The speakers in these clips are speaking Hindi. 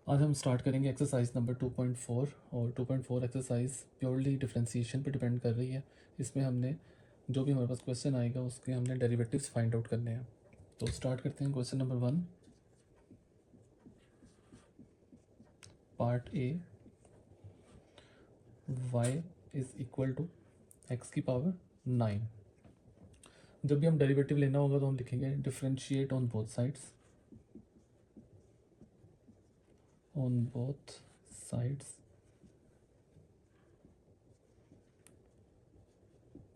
आज हम स्टार्ट करेंगे एक्सरसाइज नंबर 2.4 और 2.4 एक्सरसाइज प्योरली डिफरेंशिएशन पे डिपेंड कर रही है। इसमें हमने जो भी हमारे पास क्वेश्चन आएगा उसके हमने डेरिवेटिव्स फाइंड आउट करने हैं। तो स्टार्ट करते हैं question number 1 part A, y is equal to x की पावर 9। जब भी हम डेरिवेटिव लेना होगा तो हम लिखेंगे differentiate on both sides,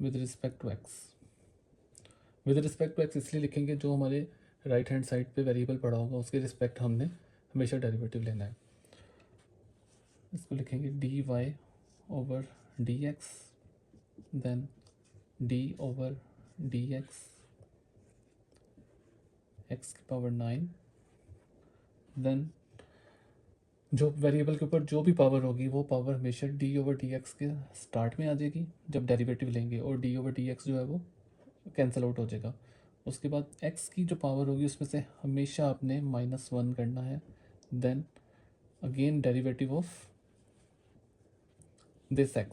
with respect to x. With respect to x इसलिए लिखेंगे जो हमारे राइट हैंड साइड पे वेरिएबल पड़ा होगा उसके रिस्पेक्ट हमने हमेशा डेरिवेटिव लेना है। इसको लिखेंगे d Y over D x, then d over D x x की पावर 9, देन जो वेरिएबल के ऊपर जो भी पावर होगी वो पावर हमेशा डी ओवर डी एक्स के स्टार्ट में आ जाएगी जब डेरिवेटिव लेंगे, और डी ओवर डी एक्स जो है वो कैंसिल आउट हो जाएगा। उसके बाद x की जो पावर होगी उसमें से हमेशा आपने -1 करना है, then again derivative of this x।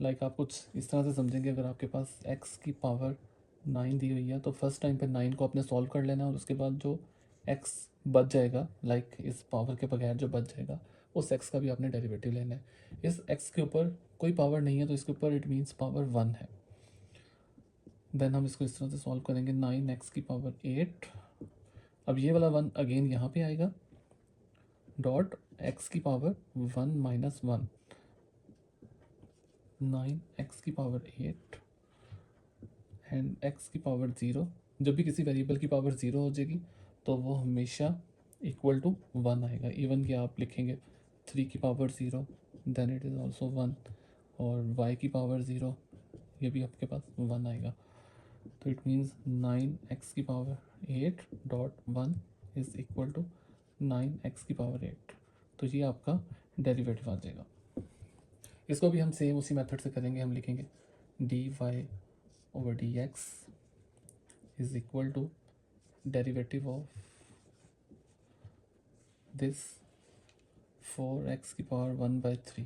Like आप कुछ इस तरह से समझेंगे, अगर आपके पास x की पावर 9 दी हुई है तो फर्स्ट टाइम पे 9 को आपने सॉल्व कर लेना है, और उसके बाद जो x बच जाएगा, लाइक इस पावर के बगैर जो बच जाएगा उस x का भी आपने डेरिवेटिव लेना है। इस x के ऊपर कोई पावर नहीं है तो इसके ऊपर इट मीन्स पावर 1 है। देन हम इसको इस तरह से सॉल्व करेंगे 9x की पावर 8। अब ये वाला 1 अगेन यहाँ पे आएगा, डॉट x की पावर 1 माइनस 1, 9x की पावर 8 एंड x की पावर 0। जब भी किसी वेरिएबल की पावर 0 हो जाएगी तो वो हमेशा इक्वल टू 1 आएगा। इवन कि आप लिखेंगे 3 की power 0 then it is also 1, और y की पावर 0 ये भी आपके पास 1 आएगा। तो इट मीन्स 9x की power 8 dot 1 is equal to 9x की पावर 8। तो ये आपका डेरिवेटिव आ जाएगा। इसको भी हम सेम उसी मेथड से करेंगे। हम लिखेंगे d Y over D x is equal to derivative of this 4x की पावर 1/3।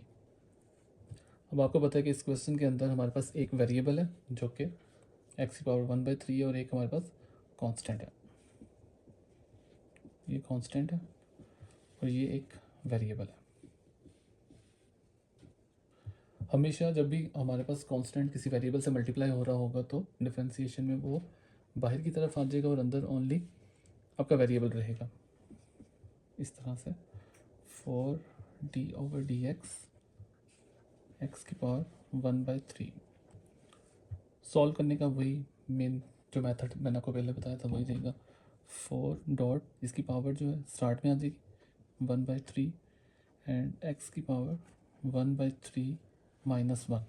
अब आपको पता है कि इस क्वेश्चन के अंदर हमारे पास एक वेरिएबल है जो कि x की पावर 1/3 है, और एक हमारे पास कांस्टेंट है। ये कांस्टेंट है और ये एक वेरिएबल है। हमेशा जब भी हमारे पास कांस्टेंट किसी वेरिएबल से मल्टीप्लाई हो रहा होगा तो डिफरेंशिएशन में वो बाहर की तरफ आ जाएगा और अंदर ओनली आपका वेरिएबल रहेगा। इस तरह से 4d ओवर डी एक्स की पावर 1/3। सॉल्व करने का वही मेन जो मेथड मैंने आपको पहले बताया था वही रहेगा। 4 डॉट इसकी पावर जो है स्टार्ट में आ जाएगी 1/3 एंड x की पावर 1/3 माइनस 1।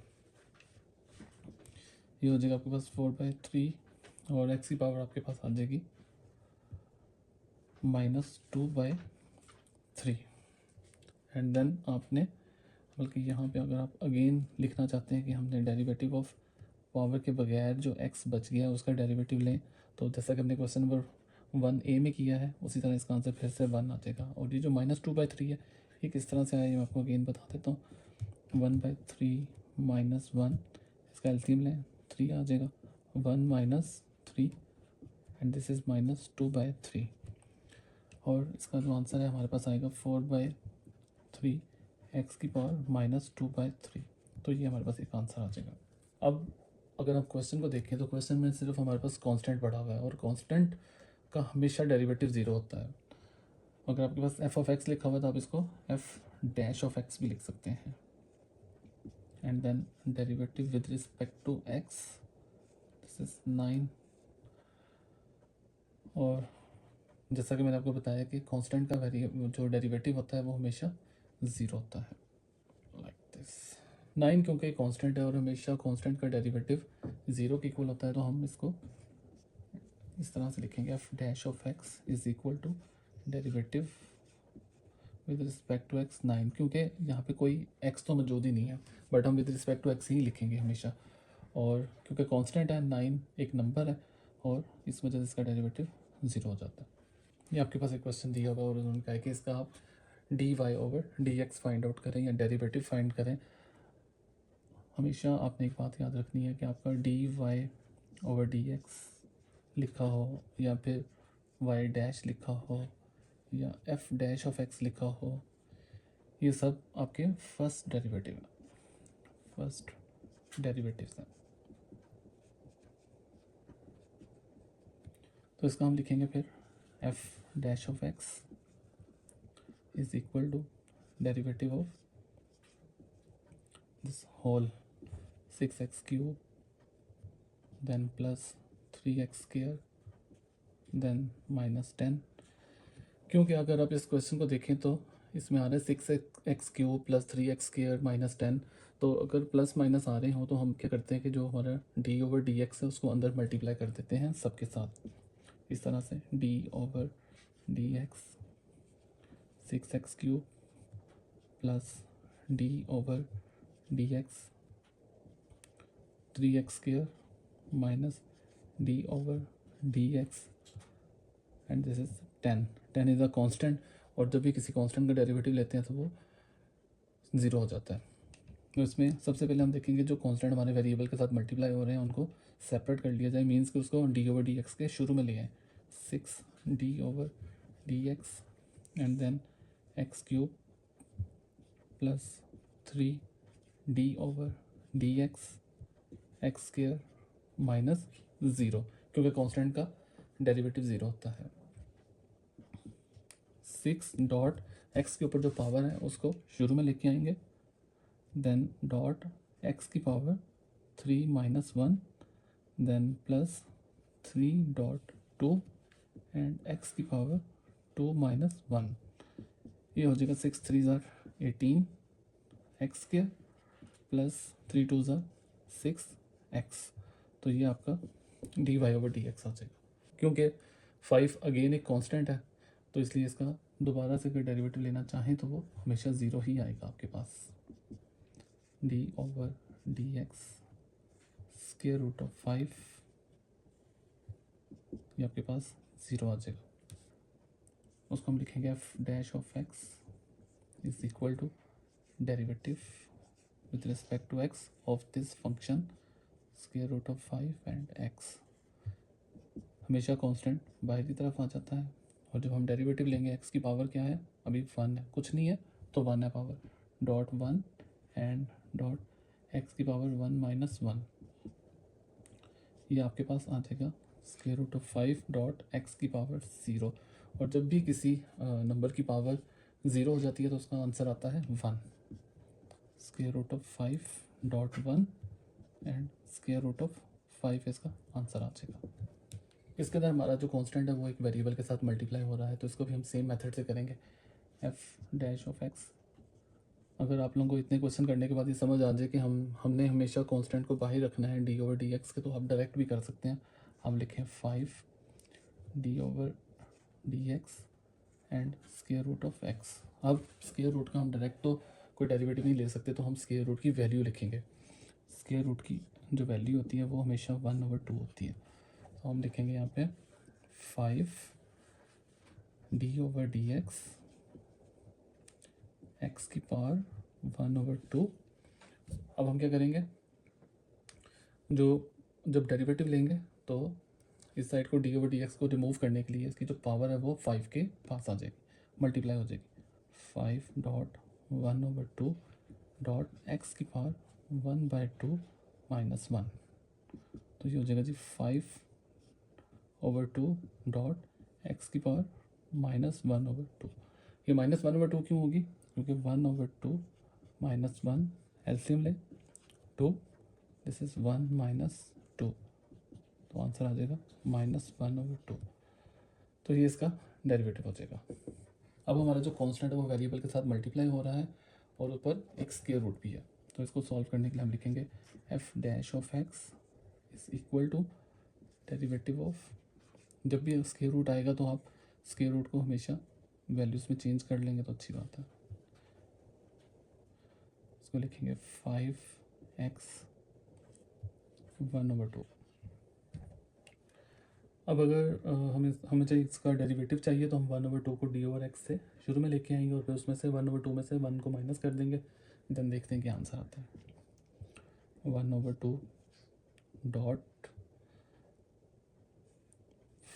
ये हो जाएगा आपके पास 4/3, और x की पावर आपके पास आ जाएगी -2/3। एंड देन आपने, बल्कि यहाँ पे अगर आप अगेन लिखना चाहते हैं कि हमने डेरिवेटिव ऑफ पावर के बगैर जो x बच गया है उसका डेरिवेटिव लें, तो जैसा कि हमने क्वेश्चन नंबर 1a में किया है उसी तरह इसका आंसर फिर से 1 आ जाएगा। और ये जो -2/3 है ये किस तरह से आया मैं आपको अगेन बता देता हूँ। 1/3 माइनस 1, इसका एलसीएम लें 3 आ जाएगा, 1 माइनस 3 एंड दिस इज़ -2/3, और इसका जो आंसर है हमारे पास आएगा 4/3 एक्स की पावर -2/3। तो ये हमारे पास एक आंसर आ जाएगा। अब अगर आप क्वेश्चन को देखें तो क्वेश्चन में सिर्फ हमारे पास कांस्टेंट पड़ा हुआ है, और कांस्टेंट का हमेशा डेरिवेटिव 0 होता है। अगर आपके पास f ऑफ x लिखा हुआ है तो आप इसको f डैश ऑफ x भी लिख सकते हैं, and then derivative with respect to x this is 9। और जैसा कि मैंने आपको बताया कि कांस्टेंट का जो डेरिवेटिव होता है वो हमेशा 0 होता है, लाइक दिस। 9 क्योंकि कांस्टेंट है और हमेशा कांस्टेंट का डेरिवेटिव 0 के इक्वल होता है, तो हम इसको इस तरह से लिखेंगे f dash of x is equal to derivative with respect to x 9, क्योंकि यहाँ पे कोई x तो मौजूद ही नहीं है, बट हम विद रिस्पेक्ट टू x ही लिखेंगे हमेशा। और क्योंकि कांस्टेंट है 9 एक नंबर है, और इस वजह से इसका डेरिवेटिव 0 हो जाता है। ये आपके पास एक क्वेश्चन दिया होगा और उन्होंने कहा है कि इसका आप dy over dx find out करें या डेरिवेटिव फाइंड करें। हमेशा आपने एक बात याद रखनी है कि आपका dy ओवर dx लिखा हो या फिर y डैश लिखा हो या f डैश ऑफ x लिखा हो, ये सब आपके फर्स्ट डेरिवेटिव हैं, फर्स्ट डेरिवेटिव्स हैं। तो इसका हम लिखेंगे फिर f dash of x is equal to derivative of this whole 6x cube then plus 3x square then minus 10। क्योंकि अगर आप इस क्वेश्चन को देखें तो इसमें आ रहा है 6x cube plus 3x square minus 10। तो अगर प्लस माइनस आ रहे हो तो हम क्या करते हैं कि जो हमारा d ओवर डी एक्स है उसको अंदर मल्टीप्लाई कर देते हैं सबके साथ, इस तरह से d over D x 6x cube plus d over D x 3x square minus d over D x and this is 10। 10 is a constant और जब भी किसी कांस्टेंट का डेरिवेटिव लेते हैं तो वो ज़ीरो हो जाता है। तो इसमें सबसे पहले हम देखेंगे जो कांस्टेंट हमारे वेरिएबल के साथ मल्टीप्लाई हो रहे हैं उनको सेपरेट कर लिया जाए, मीन्स कि उसको डी ओवर डी एक्स के शुरू में ले आए, 6d over D x and then x cube plus 3d over D x square minus zero, क्योंकि कांस्टेंट का डेरिवेटिव ज़ीरो होता है। 6 डॉट एक्स के ऊपर जो पावर है उसको शुरू में लेके आएंगे, देन डॉट एक्स की power 3 minus 1 then plus 3 dot 2 and x की पावर 2 माइनस 1। ये हो जाएगा 6 3 ज़ार 18 एक्स स्क्वायर प्लस 3 2 ज़ार 6 एक्स। तो ये आपका D Y over D X आ जाएगा। क्योंकि 5 अगेन एक कांस्टेंट है तो इसलिए इसका दोबारा से अगर डेरिवेटिव लेना चाहें तो वो हमेशा ज़ीरो ही आएगा आपके पास। D over D x square root of 5 ये आपके पास ज़ीरो आ जाएगा। उसको हम लिखेंगे f dash of x is equal to derivative with respect to x of this function square root of 5 and x. हमेशा कांस्टेंट बाहर की तरफ आ जाता है और जब हम डेरिवेटिव लेंगे एक्स की पावर क्या है, अभी 1 है, कुछ नहीं है तो 1 है power, dot 1 and dot x की पावर 1 माइनस 1, ये आपके पास आ जाएगा square root of 5 dot x की पावर 0। और जब भी किसी नंबर की पावर 0 हो जाती है तो उसका आंसर आता है 1। Square root of 5 dot 1 and square root of 5 इसका आंसर आ जाएगा। इसके अंदर हमारा जो कांस्टेंट है वो एक वेरिएबल के साथ मल्टीप्लाई हो रहा है तो इसको भी हम सेम मेथड से करेंगे, एफ डैश ऑफ एक्स। अगर आप लोगों को इतने क्वेश्चन करने के बाद ये समझ आ जाए कि हमने हमेशा कांस्टेंट को बाहर रखना है डी ओवर डी एक्स के, तो आप डायरेक्ट भी कर सकते हैं। हम लिखें 5 d over D x and square root of x. अब स्क्वायर रूट का हम डायरेक्ट तो कोई डेरिवेटिव नहीं ले सकते तो हम स्क्वायर रूट की वैल्यू लिखेंगे। स्क्वायर रूट की जो वैल्यू होती है वो हमेशा 1/2 होती है, तो हम लिखेंगे यहाँ पे 5 d over D x x की पावर 1/2। अब हम क्या करेंगे, जो जब डेरिवेटिव लेंगे तो इस साइड को डी ओवर डी एक्स को रिमूव करने के लिए इसकी जो पावर है वो 5 के पास आ जाएगी, मल्टीप्लाई हो जाएगी। 5 डॉट 1/2 डॉट एक्स की पावर 1/2 माइनस 1, तो ये हो जाएगा जी 5/2 डॉट एक्स की पावर -1/2। ये -1/2 क्यों होगी, क्योंकि 1/2 माइनस 1 एलसीएम ले 2, दिस इज 1 माइनस 2, तो आंसर आ जाएगा -1/2। तो ये इसका डेरिवेटिव हो जाएगा। अब हमारा जो कांस्टेंट है वो वेरिएबल के साथ मल्टीप्लाई हो रहा है और ऊपर एक स्क्वायर रूट भी है, तो इसको सॉल्व करने के लिए हम लिखेंगे f dash of x is equal to derivative of, जब भी स्क्वायर रूट आएगा तो आप स्क्वायर रूट को हमेशा वैल्यूज़ में चेंज कर लेंगे तो अच्छी बात है। इसको लिखेंगे 5x 1/2। अब अगर हमें चाहिए इसका डेरिवेटिव चाहिए, तो हम 1/2 को d/x से शुरू में लेके आएंगे और फिर उसमें से 1/2 में से 1 को माइनस कर देंगे। देन देखते हैं क्या आंसर आता है। 1/2 डॉट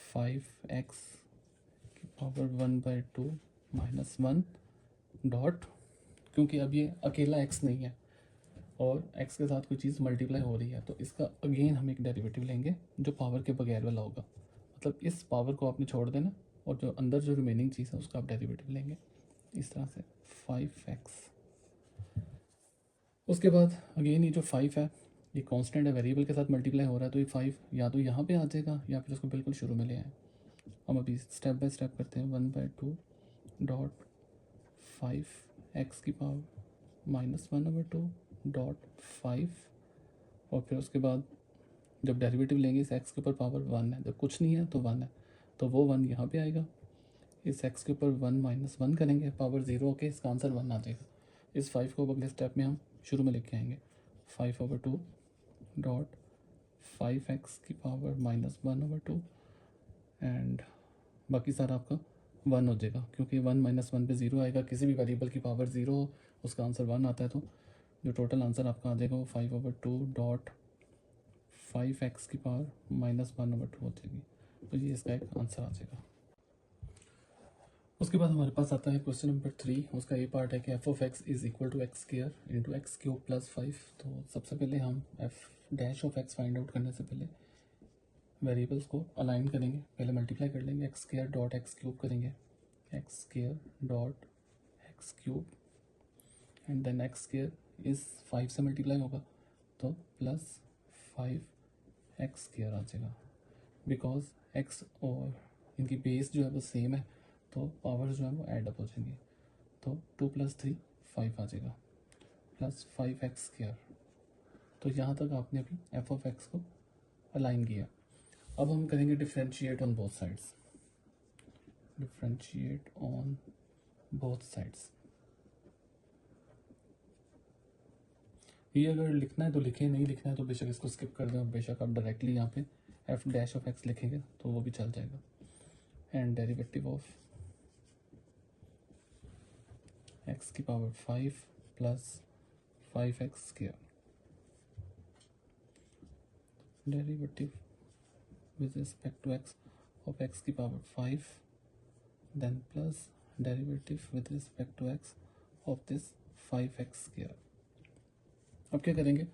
5x की पावर 1/2 माइनस 1 डॉट, क्योंकि अब ये अकेला x नहीं है और x के साथ कोई चीज़ मल्टीप्लाई हो रही है, तो इसका अगेन हम एक डेरिवेटिव लेंगे जो पावर के बगैर वाला होगा। मतलब इस पावर को आपने छोड़ देना और जो अंदर जो रिमेनिंग चीज़ है उसका आप डेरिवेटिव लेंगे इस तरह से 5x। उसके बाद अगेन ये जो 5 है ये कांस्टेंट है, वेरिएबल के साथ मल्टीप्लाई हो रहा है, तो ये 5 या तो यहाँ पे आ जाएगा या फिर उसको बिल्कुल शुरू में ले आए। हम अभी स्टेप बाय स्टेप करते हैं। 1/2 डॉट 5x की पावर माइनस 1/2 डॉट 5, और फिर उसके बाद जब डेरिवेटिव लेंगे इस x के ऊपर पावर 1 है, जब कुछ नहीं है तो 1 है, तो वो 1 यहाँ पे आएगा। इस x के ऊपर 1 माइनस 1 करेंगे, पावर 0 होके इसका आंसर 1 आ जाएगा। इस 5 को अगले स्टेप में हम शुरू में लेके आएंगे। 5/2 डॉट 5x की पावर माइनस 1/2 एंड बाकी सारा आपका 1 हो जाएगा, क्योंकि 1 माइनस 1 पे 0 आएगा। किसी भी वेरिएबल की पावर 0 हो उसका आंसर 1 आता है, तो जो टोटल आंसर आपका आ जाएगा वो 5/2 डॉट 5x की पावर माइनस 1/2 हो जाएगी। तो ये इसका एक आंसर आ जाएगा। उसके बाद हमारे पास आता है क्वेश्चन नंबर 3। उसका ये पार्ट है कि f(x) is equal to x square into x cube plus 5। तो सबसे पहले हम f(x) फाइंड आउट करने से पहले वेरिएबल्स को अलाइन करेंगे। पहले मल्टीप्लाई कर लेंगे, X square dot X cube करेंगे, X square dot X cube and then X square इस 5 से मल्टीप्लाई होगा तो प्लस 5x स्क्वायर आ जाएगा। बिकॉज x और इनकी बेस जो है वो सेम है तो पावर जो है वो ऐड अप हो जाएंगी, तो 2 + 3 5 आ जाएगा प्लस 5x स्क्वायर। तो यहाँ तक आपने अभी f(x) को अलाइन किया। अब हम करेंगे differentiate on both sides. Differentiate on both sides, ये अगर लिखना है तो लिखें, नहीं लिखना है तो बेशक इसको स्किप कर दें और बेशक आप डायरेक्टली यहाँ पे f(x) लिखेंगे तो वो भी चल जाएगा। एंड डेरिवेटिव ऑफ x की power 5 plus 5x square, derivative with respect to x of x की power 5 then plus derivative with respect to x of this 5x square। अब क्या करेंगे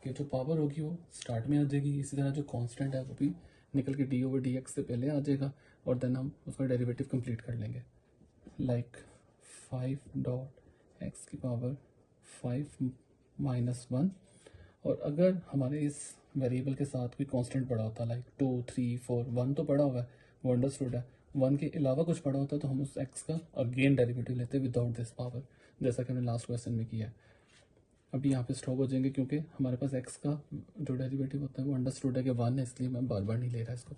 कि जो पावर होगी वो स्टार्ट में आ जाएगी, इसी तरह जो कांस्टेंट है वो भी निकल के d/dx से पहले आ जाएगा और देन हम उसका डेरिवेटिव कंप्लीट कर लेंगे। लाइक 5 डॉट एक्स की पावर 5 माइनस 1, और अगर हमारे इस वेरिएबल के साथ कोई कांस्टेंट पड़ा होता लाइक 2 3 4 1 तो पड़ा हुआ है वो अंडरस्टूड है, 1 के अलावा कुछ पड़ा होता तो हम उस x का अगेन डेरिवेटिव लेते विदाउट दिस पावर, जैसा कि हमने लास्ट क्वेश्चन में किया है। अभी यहाँ पे स्टॉप हो जाएंगे क्योंकि हमारे पास x का जो डेरिवेटिव होता है वो अंडरस्टूड है कि 1 है, इसलिए मैं बार बार नहीं ले रहा इसको।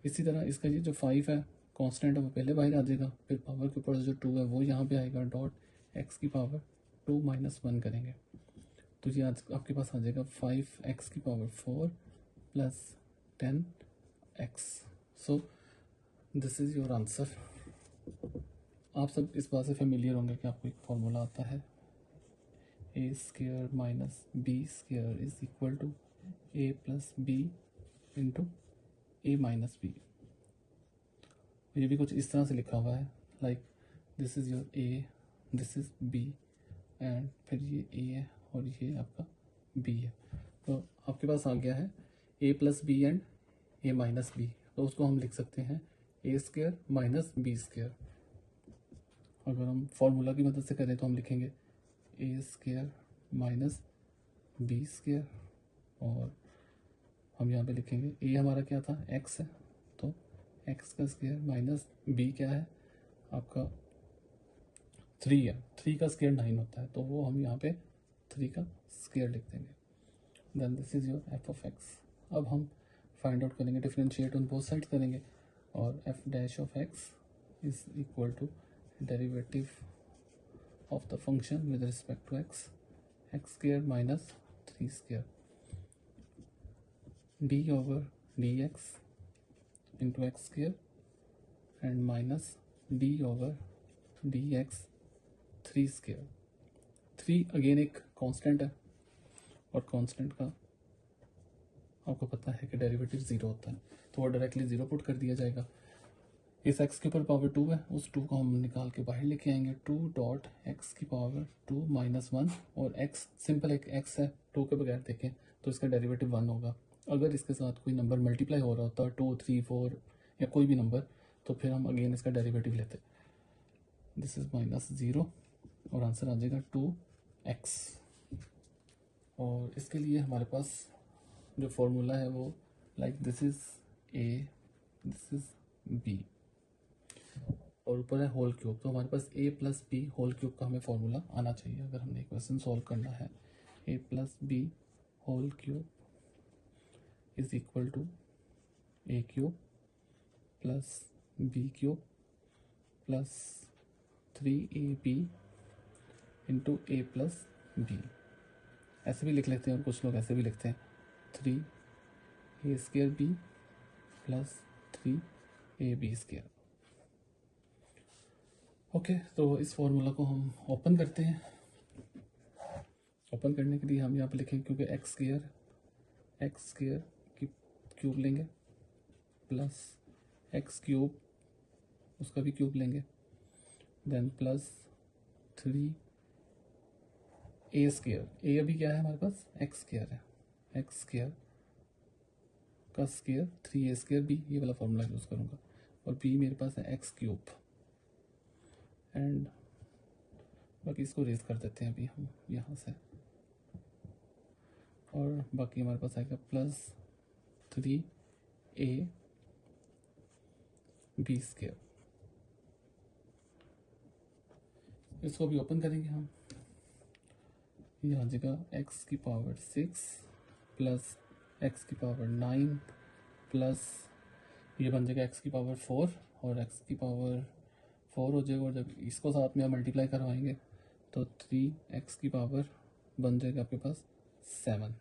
इसी तरह इसका ये जो 5 है कांस्टेंट है वो पहले बाहर आ जाएगा, फिर पावर के ऊपर जो 2 है वो यहाँ पे आएगा, डॉट x की पावर 2 माइनस 1 करेंगे तो ये आज आपके पास आ जाएगा 5x की power 4 plus 10x। So this is your answer. आप सब इस बात से फेमिलियर होंगे कि आपको एक फॉर्मूला आता है a square minus b square is equal to a plus b into a minus b. ये भी कुछ इस तरह से लिखा हुआ है like this is your a, this is b and फिर ये a है और ये आपका b है। तो आपके पास आ गया है a plus b and a minus b, तो उसको हम लिख सकते हैं a square minus b square. अगर हम फॉर्मूला की मदद से करें तो हम लिखेंगे a square minus b square, और हम यहाँ पे लिखेंगे a हमारा क्या था x है तो x का स्क्वायर माइनस b क्या है आपका 3 है, 3 का स्क्वायर 9 होता है तो वो हम यहाँ पे 3 का स्क्वायर लिख देंगे। Then this is your f(x)। अब हम फाइंड आउट करेंगे, डिफरेंशिएट ऑन बोथ साइड करेंगे और f(x) is equal to derivative of the function with respect to x, x square minus 3 square d/dx into x square and minus d over D x 3 square. 3 again एक कांस्टेंट है और कांस्टेंट का आपको पता है कि डेरिवेटिव 0 होता है, तो वो डायरेक्टली 0 पुट कर दिया जाएगा। इस x के ऊपर पावर 2 है, उस 2 को हम निकाल के बाहर लेके आएंगे। 2 डॉट एक्स की पावर 2 माइनस 1 और x सिंपल एक x है, 2 के बगैर देखें तो इसका डेरिवेटिव 1 होगा। अगर इसके साथ कोई नंबर मल्टीप्लाई हो रहा होता 2 3 4 या कोई भी नंबर, तो फिर हम अगेन इसका डेरिवेटिव लेते। दिस इज माइनस 0 और आंसर आ जाएगा 2x। और इसके लिए हमारे पास जो फॉर्मूला है वो like this is a, this is b और ऊपर है होल क्यूब, तो हमारे पास a plus b whole cube का हमें फॉर्मूला आना चाहिए अगर हमने क्वेश्चन सॉल्व करना है। a plus b whole cube is equal to a cube plus b cube plus 3ab into a plus b. ऐसे भी लिख लेते हैं और कुछ लोग ऐसे भी लिखते हैं 3a square b plus 3ab square. Okay, तो इस फॉर्मूला को हम ओपन करते हैं। ओपन करने के लिए हम यहाँ पे लिखेंगे, क्योंकि एक्स स्क्र की क्यूब लेंगे प्लस एक्स क्यूब उसका भी क्यूब लेंगे, देन प्लस 3 ए स्क्र। ए अभी क्या है हमारे पास, एक्स स्क्र है, एक्स स्क्र का स्क्र 3a स्क्र बी, ये वाला फॉर्मूला यूज़ करूँगा। और बी मेरे पास है एक्स क्यूब एंड बाकी इसको रेज कर देते हैं अभी हम यहाँ से, और बाकी हमारे पास आएगा प्लस 3a बी स्क्र। इसको भी ओपन करेंगे हम। ये आ जाएगा एक्स की पावर 6 प्लस एक्स की पावर 9 प्लस ये बन जाएगा एक्स की पावर 4 और एक्स की पावर 4 हो जाएगा, और जब इसको साथ में आप मल्टीप्लाई करवाएंगे तो 3x की पावर बन जाएगा आपके पास 7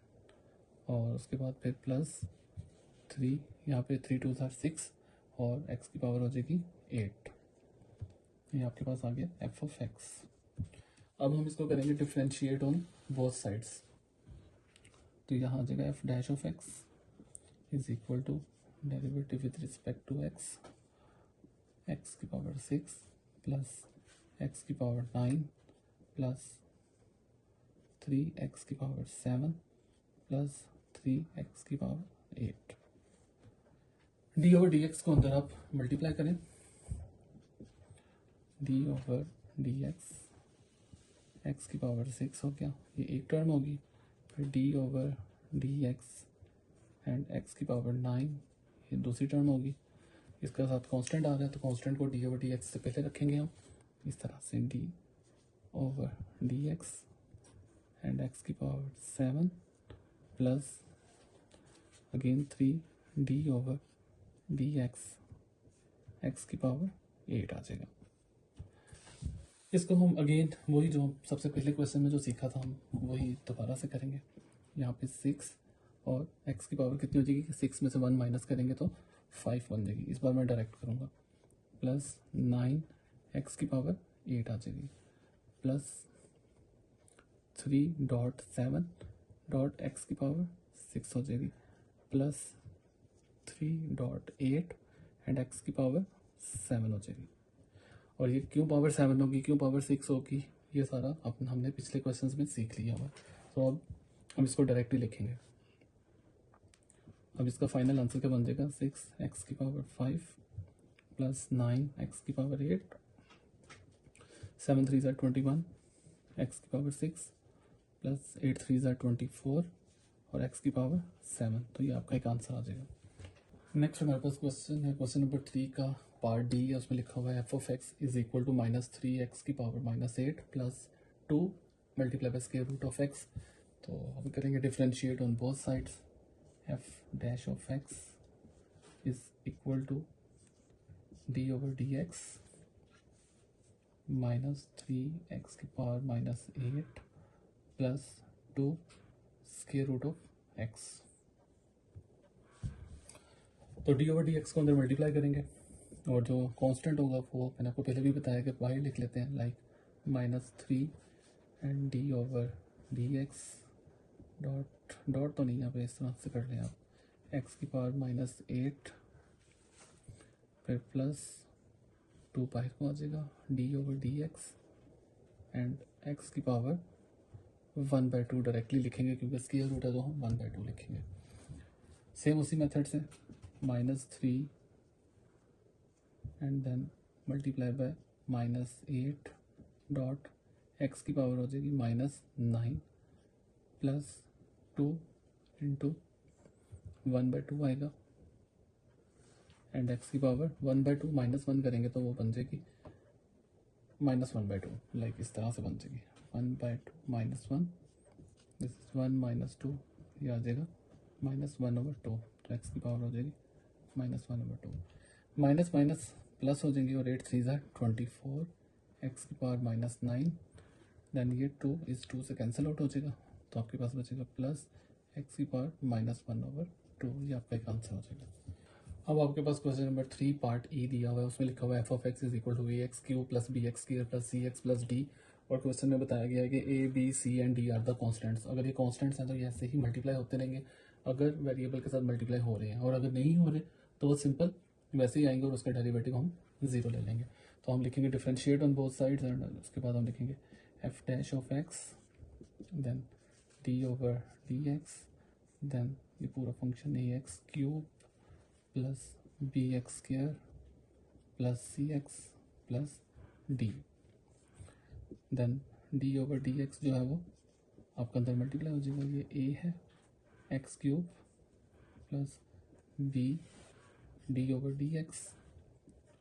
और उसके बाद फिर प्लस 3, यहाँ पे 3 2 6 और x की पावर हो जाएगी 8। ये आपके पास आ गया f ऑफ x। अब हम इसको करेंगे डिफ्रेंशिएट ऑन बोथ साइड्स, तो यहाँ आ जाएगा f dash of x is equal to derivative with respect to x की पावर 6 प्लस x की पावर 9 प्लस 3x की पावर 7 प्लस 3x की power 8। D over D x को अंदर आप मल्टीप्लाई करें, डी ओवर डी एक्स की पावर 6 हो गया, ये एक टर्म होगी। फिर d over D x and x की पावर 9 ये दूसरी टर्म होगी। इसका साथ कांस्टेंट आ रहा है तो कांस्टेंट को डी ओवर डी एक्स से पहले रखेंगे हम इस तरह से, D over D x and x की power 7 plus again 3 D over D x की पावर 8 आ जाएगा। इसको हम अगेन वही जो हम सबसे पहले क्वेश्चन में जो सीखा था हम वही दोबारा से करेंगे। यहाँ पे 6 और x की पावर कितनी हो जाएगी, 6 में से 1 माइनस करेंगे तो 5 बन जाएगी। इस बार मैं डायरेक्ट करूँगा, प्लस 9 x की पावर 8 आ जाएगी प्लस 3 डॉट 7 डॉट एक्स की पावर 6 हो जाएगी प्लस 3 डॉट 8 एंड एक्स की पावर 7 हो जाएगी। और ये क्यों पावर 7 होगी, क्यों पावर 6 होगी, ये सारा अपन हमने पिछले क्वेश्चंस में सीख लिया हुआ। तो अब हम इसको डायरेक्टली लिखेंगे। अब इसका फाइनल आंसर क्या बन जाएगा, 6x की पावर 5 प्लस 9x की पावर 8, 7 3 ज़ा 21, x की पावर 6 प्लस 8 3 ज़ा 24 और x की पावर 7। तो ये आपका एक आंसर आ जाएगा। नेक्स्ट हमारे पास क्वेश्चन है, क्वेश्चन नंबर 3 का पार्ट डी है, उसमें लिखा हुआ है f of x is equal to -3x की power -8 plus 2 multiply by square root of x। तो हम करेंगे differentiate on both sides. f dash of x is equal to d over D x -3x की power -8 plus 2 square root of x। तो डी ओवर डी एक्स को अंदर मल्टीप्लाई करेंगे और जो कांस्टेंट होगा वो मैंने आपको पहले भी बताया कि वाई लिख लेते हैं, like -3 and D over D x dot dot तो नहीं, यहाँ पे इस तरह से कर लें आप, एक्स की पावर -8 फिर +2 बाहर को आ जाएगा D over D x and x की पावर 1/2 डायरेक्टली लिखेंगे क्योंकि स्क्वायर रूट है तो हम 1/2 लिखेंगे। सेम उसी मेथड से -3 and then multiply by -8 dot x की पावर हो जाएगी -9 +2 इंटू 1/2 आएगा एंड एक्स की पावर 1/2 -1 करेंगे तो वो बन जाएगी -1/2, लाइक इस तरह से बन जाएगी 1/2 -1, दिस इज 1 -2, ये आ जाएगा -1/2, तो एक्स की पावर हो जाएगी -1/2, माइनस माइनस प्लस हो जाएंगे और 8 3 ज़ा 24, एक्स की पावर -9, देन ये 2 इस 2 से कैंसिल आउट हो जाएगा तो आपके पास बचेगा प्लस एक्स की पावर -1/2, ये आपका एक आंसर हो जाएगा। अब आपके पास क्वेश्चन नंबर 3 पार्ट ई दिया हुआ है, उसमें लिखा हुआ है f(x) = ax³ + bx² + cx + d, और क्वेश्चन में बताया गया है कि a b c and d are the constants. अगर ये कॉन्स्टेंट्स हैं तो ये ऐसे ही मल्टीप्लाई होते रहेंगे अगर वेरिएबल के साथ मल्टीप्लाई हो रहे हैं, और अगर नहीं हो रहे तो वो सिंपल वैसे ही आएंगे और उसका डेरिवेटिव हम 0 ले लेंगे। तो हम लिखेंगे differentiate on both sides and उसके बाद हम लिखेंगे f' then d over dx, then ये पूरा function ax³ + bx² + cx + d, then d over dx जो है वो आपका अंदर मल्टीप्लाई हो जाएगा, ये a है x³ + b d over dx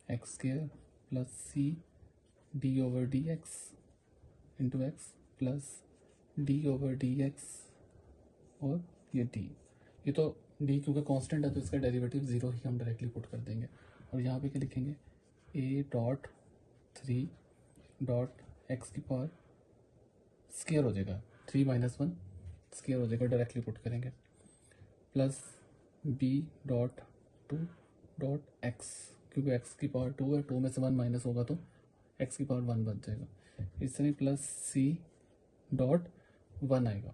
x² + c d over dx into x plus d over dx और ये d, ये तो d क्योंकि कांस्टेंट है तो इसका डेरिवेटिव 0 ही हम डायरेक्टली पुट कर देंगे, और यहाँ पे क्या लिखेंगे a.3 डॉट एक्स की पावर स्क्वायर हो जाएगा 3 - 1 स्क्वायर हो जाएगा, डायरेक्टली पुट करेंगे, प्लस b.2 डॉट एक्स, क्योंकि एक्स की पावर 2 है, 2 में से 1 माइनस होगा तो एक्स की पावर 1 बच जाएगा, इस तरह प्लस c.1 आएगा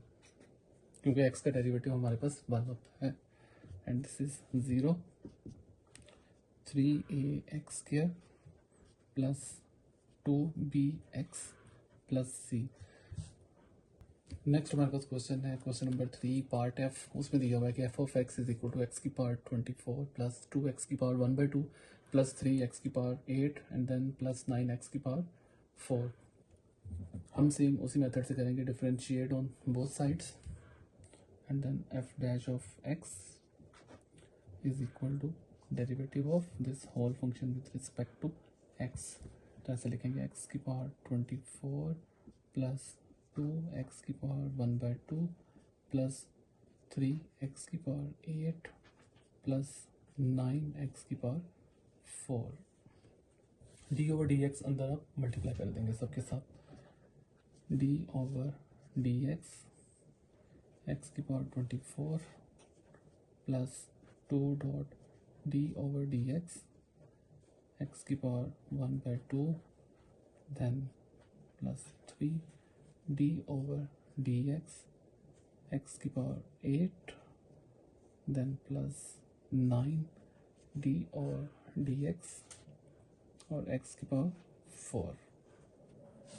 क्योंकि एक्स का डेरिवेटिव हमारे पास 1 होता है, and this is 0 3ax² + 2bx + c। Next हमारे पास क्वेश्चन है क्वेश्चन नंबर 3 पार्ट एफ, उसमें दिया हुआ है कि f(x) = x की पावर 24 + 2x की पावर 1/2 + 3x की पावर 8 एंड देन + 9x की पावर 4। हम सेम उसी मेथड से करेंगे, differentiate on both sides and then f'(x) = derivative of this whole function with respect to x, तो ऐसे लिखेंगे x की पावर 24 + 2x की पावर 1/2 + 3x की पावर 8 + 9x की पावर 4, d ओवर dx अंदर आप मल्टीप्लाई कर देंगे सबके साथ, d ओवर dx x की power 24 + 2 dot d over dx x की power 1/2 then + 3 d over dx x की power 8 then + 9 d over dx और x की पावर 4,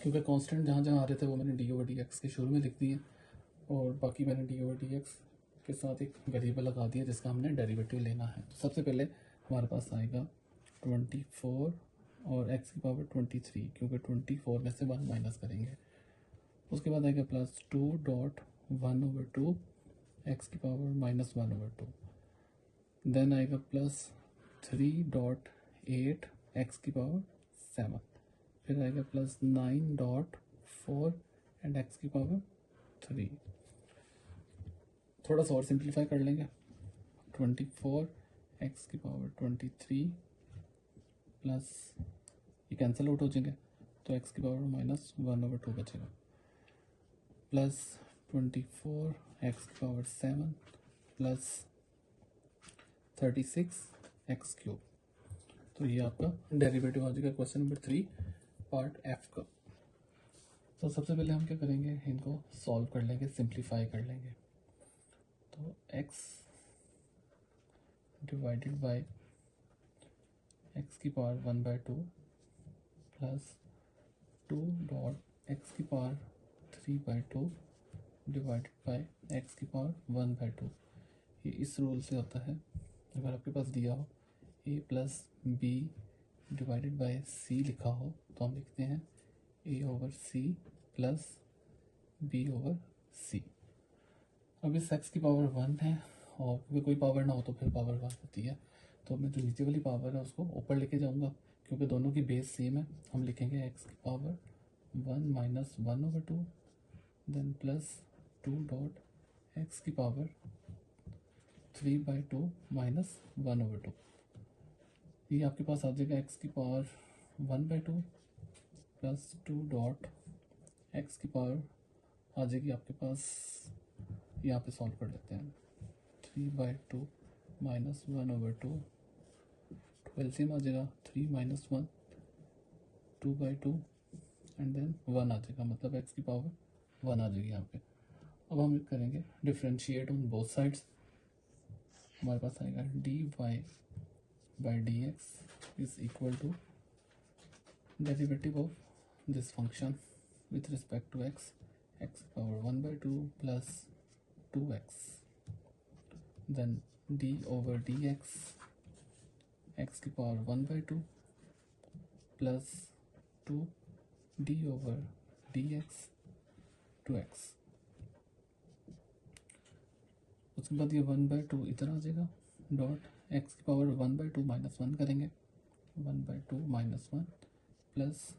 क्योंकि कांस्टेंट जहाँ जहाँ आ रहे थे वो मैंने d ओवर dx के शुरू में लिख दिए और बाकी मैंने d ओवर dx के साथ एक वेरिएबल लगा दिया जिसका हमने डेरिवेटिव लेना है। तो सबसे पहले हमारे पास आएगा 24 और x की पावर 23, क्योंकि 24 में से 1 माइनस करेंगे, उसके बाद आएगा +2 डॉट 1/2 एक्स की पावर -1/2, देन आएगा +3 डॉट 8 एक्स की पावर 7, फिर आएगा +9 डॉट 4 एंड एक्स की पावर 3। थोड़ा सा और सिंप्लीफाई कर लेंगे, 24 एक्स की पावर 23 प्लस ये कैंसिल आउट हो जाएंगे तो एक्स की पावर -1/2 बचेगा, प्लस 24 एक्स की पावर 7 प्लस 36 एक्स क्यूब। तो ये आपका डेरिवेटिव आ जाएगा क्वेश्चन नंबर 3 पार्ट एफ का। तो सबसे पहले हम क्या करेंगे, इनको सॉल्व कर लेंगे, सिंप्लीफाई कर लेंगे। तो x डिवाइडेड बाय एक्स की पावर 1/2 प्लस 2 डॉट एक्स की पावर 3/2 डिवाइडेड बाय एक्स की पावर 1/2। ये इस रूल से होता है, अगर आपके पास दिया हो a plus B divided by C लिखा हो तो हम लिखते हैं a over C plus b over C. अब इस x की पावर 1 है और क्योंकि कोई पावर ना हो तो फिर पावर 1 होती है, तो मैं जो नीचे वाली पावर है उसको ऊपर लेके जाऊंगा क्योंकि दोनों की बेस सेम है। हम लिखेंगे x की power 1 minus 1/2 then plus 2 dot x की पावर 3/2 माइनस 1/2। ये आपके पास आ जाएगा एक्स की पावर 1/2 प्लस 2 डॉट एक्स की पावर आ जाएगी आपके पास, यहाँ पे सॉल्व कर लेते हैं, 3/2 माइनस 1/2, एलसीएम आ जाएगा 3 माइनस 1 2/2 एंड देन 1 आ जाएगा, मतलब एक्स की पावर 1 आ जाएगी यहाँ पे। अब हम करेंगे डिफ्रेंशिएट ऑन बोथ साइड्स। हमारे पास आएगा dy/dx is equal to derivative of this function with respect to x, X की power 1/2 plus 2x, then d/dx X की पावर 1/2 प्लस 2 d/dx 2x। उसके बाद ये 1/2 इधर आ जाएगा, डॉट एक्स की पावर 1/2 माइनस 1 करेंगे, 1/2 माइनस 1 प्लस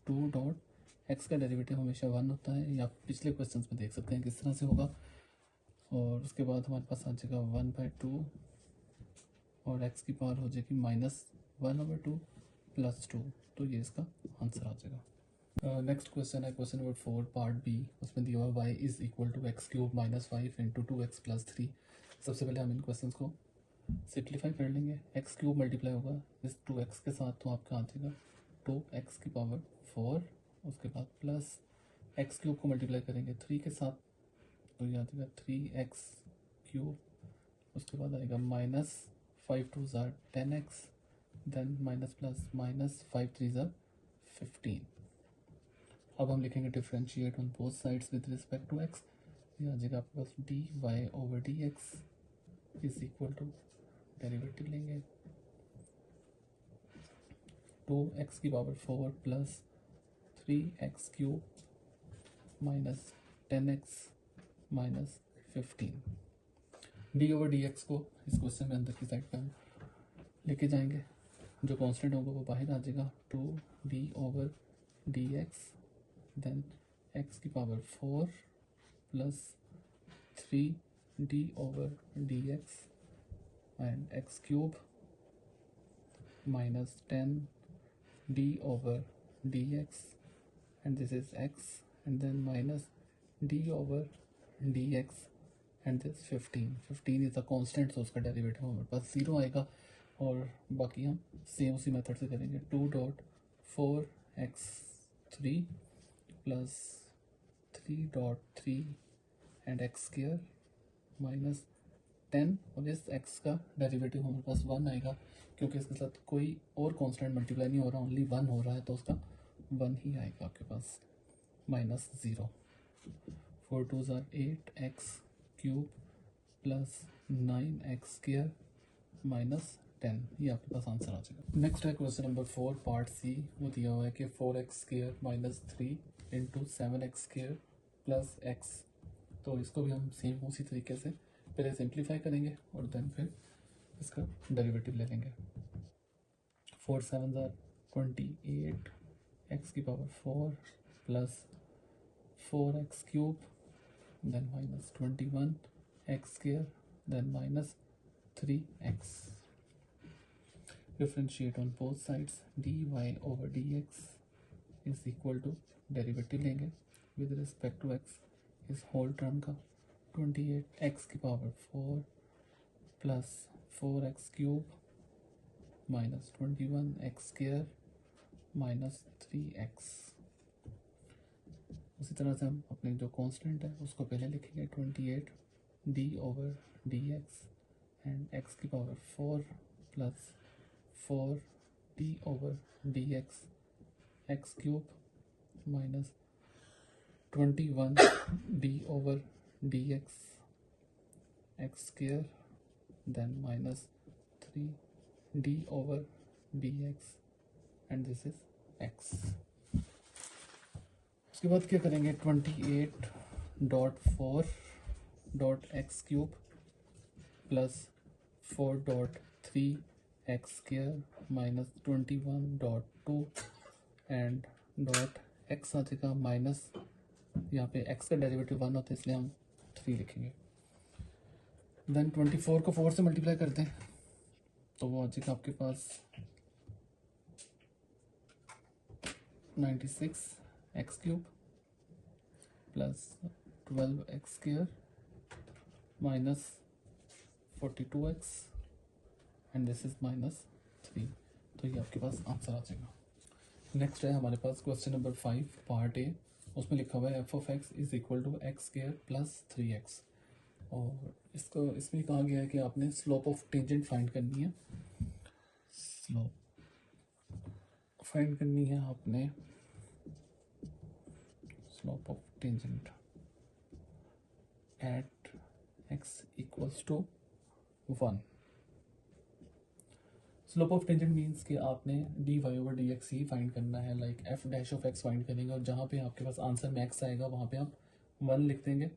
2 डॉट एक्स का डेरिवेटिव हमेशा 1 होता है, या पिछले क्वेश्चंस में देख सकते हैं किस तरह से होगा। और उसके बाद हमारे पास आ जाएगा 1/2 और एक्स की पावर हो जाएगी माइनस 1/2 प्लस 2, तो ये इसका आंसर आ जाएगा। नेक्स्ट क्वेश्चन है क्वेश्चन नंबर 4 पार्ट बी। उसमें दिया हुआ y is equal to x cube minus 5 into 2x plus 3। सबसे पहले हम इन क्वेश्चंस को सिंप्लीफाई कर लेंगे। एक्स क्यूब मल्टीप्लाई होगा इस 2x के साथ, तो आपका आ जाएगा 2x की पावर 4, उसके बाद प्लस एक्स क्यूब को मल्टीप्लाई करेंगे 3 के साथ, तो ये आ जाएगा 3x क्यूब, उसके बाद आएगा माइनस 5 2 ज़ार 10x, then minus plus minus 5 3 ज़ार 15। अब हम लिखेंगे differentiate on both sides with respect to x। ये आ जाएगा आपके पास dy/dx is equal to derivative लेंगे 2x की power 4 plus 3x cube minus 10x minus 15। d/dx को इस क्वेश्चन में अंदर की साइड पे हम लेके जाएंगे, जो कांस्टेंट होगा वो बाहर आ जाएगा, 2d/dx देन x की power 4 plus 3d/dx and x cube minus 10d/dx and this is x and then minus d/dx and this 15 is a constant, तो उसका डेरिवेटिव हमारे पास 0 आएगा। और बाकी हम सेम उसी मेथड से करेंगे, 2.4x3 plus 3.3 and x square minus 10, और इस x का डेरिवेटिव हमारे पास 1 आएगा क्योंकि इसके साथ कोई और कांस्टेंट मल्टीप्लाई नहीं हो रहा, ओनली 1 हो रहा है, तो उसका 1 ही आएगा आपके पास, माइनस 0। 4 2 ज़ार 8x cube plus 9x square minus 10, ये आपके पास आंसर आ जाएगा। नेक्स्ट है क्वेश्चन नंबर 4 पार्ट सी। वो दिया हुआ है कि 4x square minus 3 into 7x square plus x। तो इसको भी हम सेम उसी तरीके से पहले सिंप्लीफाई करेंगे और देन फिर इसका डेरिवेटिव ले लेंगे। 4 7 ज़ार 28 x की power 4 plus 4x cube then minus 21 x square then minus 3x। Differentiate on both sides, dy/dx is equal to derivative लेंगे विद रिस्पेक्ट टू x इस होल टर्म का, 28x की power 4 plus 4x cube minus 21x square minus 3x। उसी तरह से हम अपने जो कांस्टेंट है उसको पहले लिखेंगे 28d/dx एंड x की power 4 plus 4d/dx x cube minus 21d/dx x square then minus 3d/dx and this is x। उसके बाद क्या करेंगे 28.4.x cube plus 4.3x square minus 21.2 and dot x आ जाएगा माइनस, यहाँ पे x का डेरिवेटिव 1 होता है इसलिए हम 3 लिखेंगे। देन 24 को 4 से मल्टीप्लाई करते हैं तो वो आ जाएगा आपके पास 96x cube plus 12x square minus 42x and this is minus 3। तो ये आपके पास आंसर आ जाएगा। नेक्स्ट है हमारे पास क्वेश्चन नंबर 5 पार्ट ए। उसमें लिखा हुआ है f(x) is equal to x square plus 3x। और इसमें कहा गया है कि आपने स्लोप ऑफ टेंजेंट फाइंड करनी है। स्लोप फाइंड करनी है आपने, slope of tangent at x equals to 1। Slope of tangent means कि आपने dy/dx ही फाइंड करना है, लाइक f'(x) फाइंड करेंगे और जहाँ पे आपके पास आंसर मैक्स आएगा वहाँ पे आप 1 लिख देंगे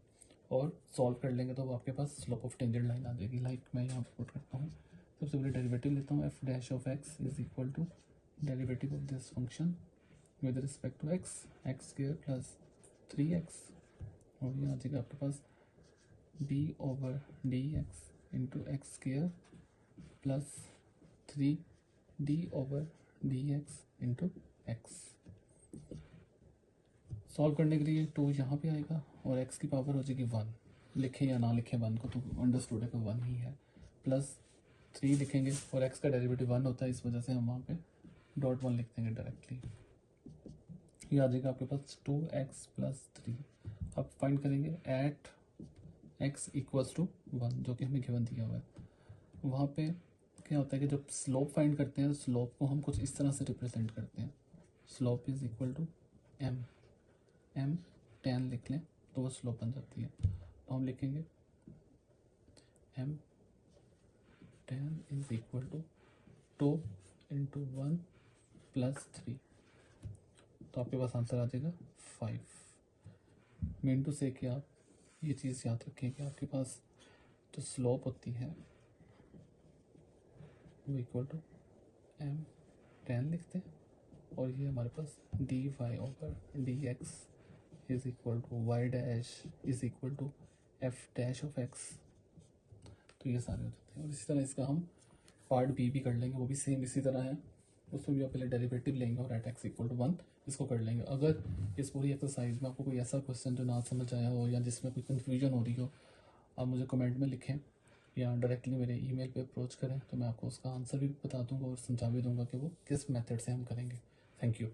और सॉल्व कर लेंगे तो आपके पास स्लोप ऑफ टेंजेंट लाइन आ जाएगी। लाइक मैं यहाँ पुट करता हूँ, सबसे पहले डेरिवेटिव लेता हूँ f'(x) is equal to derivative of this function with respect to x square plus 3x और ये आ जाएगा आपके पास d/dx into x square plus 3d/dx into x। Solve करने के लिए 2 यहाँ पे आएगा और x की पावर हो जाएगी 1, लिखें या ना लिखें 1 को तो अंडरस्टूड है कि 1 ही है, प्लस 3 लिखेंगे और x का डेरिवेटिव 1 होता है इस वजह से हम वहाँ पे .1 लिख देंगे डायरेक्टली। ये आ जाएगा आपके पास 2x प्लस 3। अब फाइंड करेंगे एट x इक्वल्स टू 1 जो कि हमें गिवन दिया हुआ है। वहाँ पे क्या होता है कि जब स्लोप फाइंड करते हैं स्लोप को हम कुछ इस तरह से रिप्रेजेंट करते हैं, slope is equal to m 10 लिख लें तो वो स्लोप बन जाती है। तो हम लिखेंगे m 10 is equal to 2 into 1 plus 3 तो आपके पास आंसर आ जाएगा 5। मीन टू से कि आप ये चीज़ याद रखें कि आपके पास जो स्लोप होती है वो इक्वल टू m 10 लिखते हैं और ये हमारे पास dy/dx is equal to y' is equal to f'(x). तो ये सारे हो जाते हैं और इसी तरह इसका हम पार्ट बी भी कर लेंगे, वो भी सेम इसी तरह है। उसमें भी आप पहले डेरिवेटिव लेंगे और एट x इक्वल टू 1 इसको कर लेंगे। अगर इस पूरी एक्सरसाइज में आपको कोई ऐसा क्वेश्चन जो ना समझ आया हो या जिसमें कोई कन्फ्यूजन हो रही हो, आप मुझे कमेंट में लिखें या डायरेक्टली मेरे ईमेल पे अप्रोच करें तो मैं आपको उसका आंसर भी बता दूंगा और समझा भी दूंगा कि वो किस मेथड से हम करेंगे। Thank you.